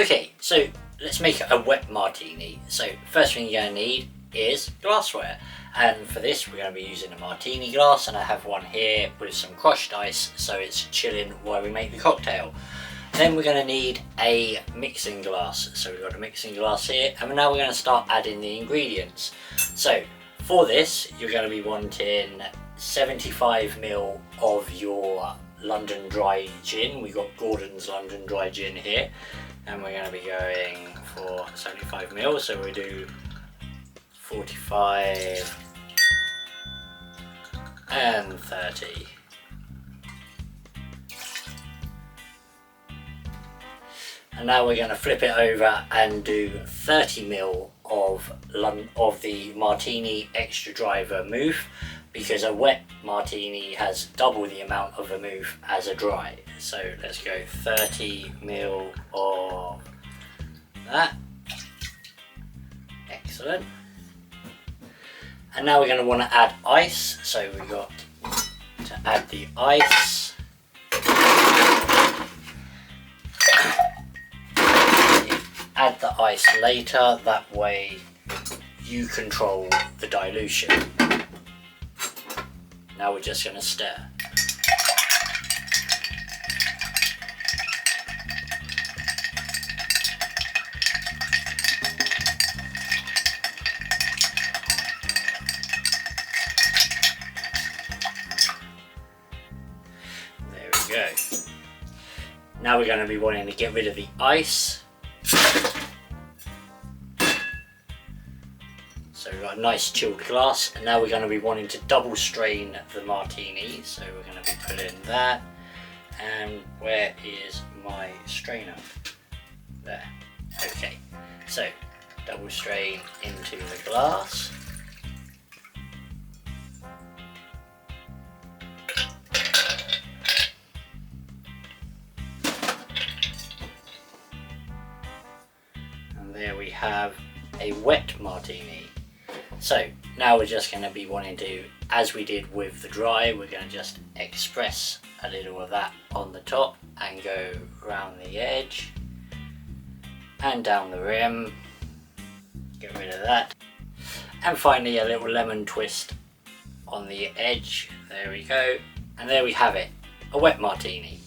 Okay, so let's make a wet martini. So first thing you're going to need is glassware, and for this we're going to be using a martini glass, and I have one here with some crushed ice so it's chilling while we make the cocktail. Then we're going to need a mixing glass, so we've got a mixing glass here, and now we're going to start adding the ingredients. So for this you're going to be wanting 75ml of your London Dry Gin. We've got Gordon's London Dry Gin here, and we're going to be going for 75ml, so we do 45 and 30. And now we're going to flip it over and do 30ml of the Martini Extra Dry Vermouth, because a wet martini has double the amount of vermouth as a dry. So let's go 30ml of that. Excellent. And now we're going to want to add ice, so we've got to add the ice. Add the ice later, that way you control the dilution. Now we're just going to stir. There we go. Now we're going to be wanting to get rid of the ice. So we've got a nice chilled glass, and now we're going to be wanting to double strain the martini. So we're going to be putting that, and where is my strainer? There. Okay, so double strain into the glass. And there we have a wet martini. So now we're just going to be wanting to, as we did with the dry, we're going to just express a little of that on the top and go around the edge and down the rim. Get rid of that. And finally a little lemon twist on the edge. There we go. And there we have it, a wet martini.